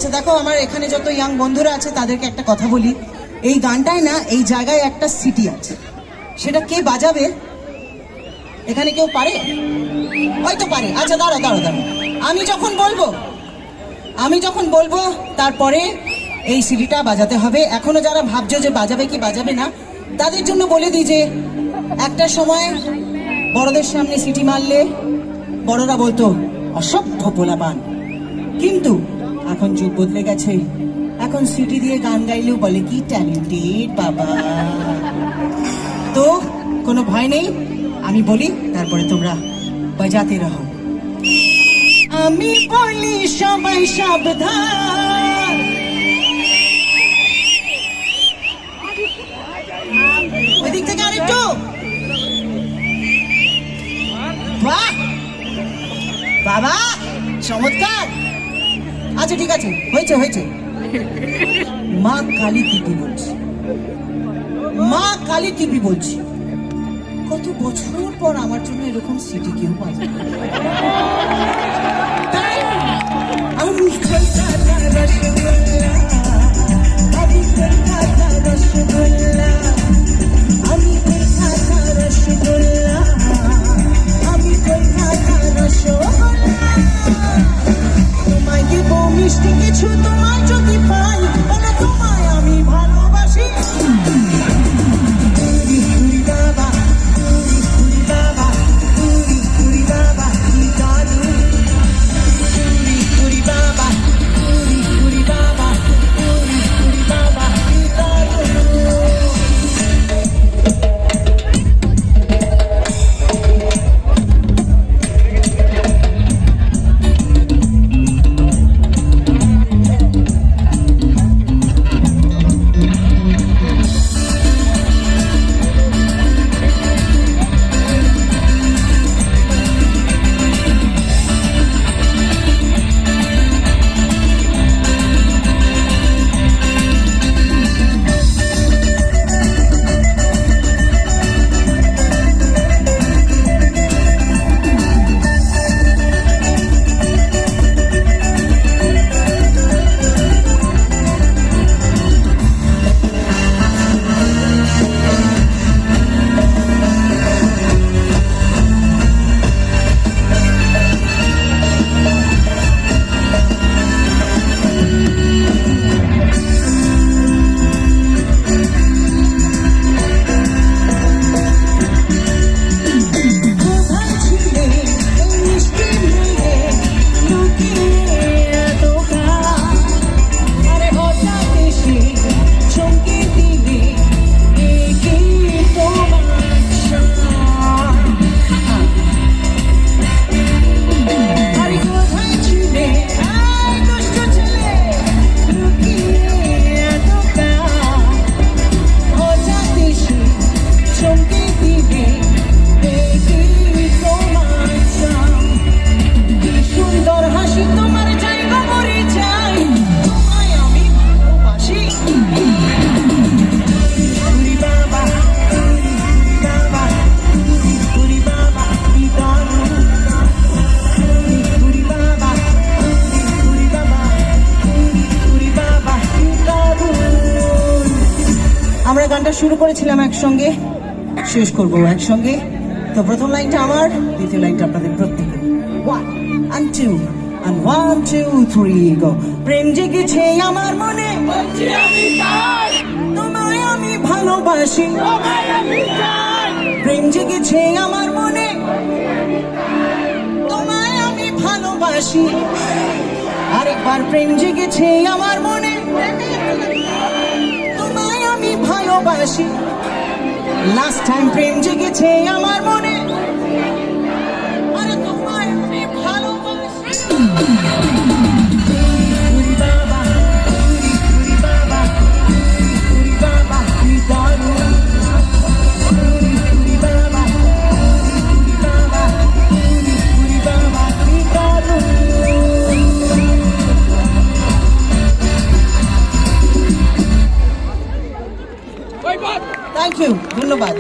আচ্ছা দেখো, আমার এখানে যত ইয়াং বন্ধুরা আছে তাদেরকে একটা কথা বলি, এই গানটায় না এই জায়গায় একটা সিটি আছে, সেটা কে বাজাবে? এখানে কেউ পারে? হয়তো পারে। আচ্ছা দাঁড়াও দাঁড়াও দাঁড়াও, আমি যখন বলবো তারপরে এই সিটিটা বাজাতে হবে। এখনো যারা ভাবছো যে বাজাবে কি বাজাবে না, তাদের জন্য বলে দিই যে একটা সময় বড়দের সামনে সিটি মারলে বড়রা বলতো অসভ্য পোলাপান, কিন্তু এখন যুগ বদলে গেছে, এখন সিটি দিয়ে গান গাইলেও বলে কি ট্যালেন্টেড বাবা। তো কোনো ভয় নেই, আমি বলি তারপরে তোমরা বাজাতে রহো। আমি বলি সবাই সাবধান, ওই দিক থেকে আরেকটু। বাহ বাবা, চমৎকার। আচ্ছা ঠিক আছে, হয়েছে হয়েছে। মা কালী টিপি বলছি, মা কালী টিপি বলছি। কত বছর পর আমার জন্য এরকম সিটি কেউ পাই। আমি কলকাতা রসগোল্লা, আমি কলকাতা রসগোল্লা, আমি কলকাতা রসগোল্লা, আমি কলকাতা রসগোল্লা। তোমায় দেব মিষ্টি কিছু, তোমায় যদি পাই বলো তোমায় আমি ভালোবাসি। আমরা গানটা শুরু করেছিলাম একসঙ্গে, শেষ করবো একসঙ্গে। তো প্রথম লাইনটা আমার, দ্বিতীয় লাইনটা আপনাদের প্রত্যেকের। 1 and 2 and 1 2 3 go। প্রেম জেগেছে আমার মনে, তোমায় আমি ভালোবাসি। প্রেম জেগেছে আমার মনে, তোমায় আমি ভালোবাসি। আরেকবার প্রেম জেগেছে আমার মনে, তোমায় আমি ভালোবাসি। লাস্ট টাইম প্রেম জেগেছে আমার মনে, আরে তোমায় আমি ভালোবাসি। থ্যাংক ইউ, ধন্যবাদ।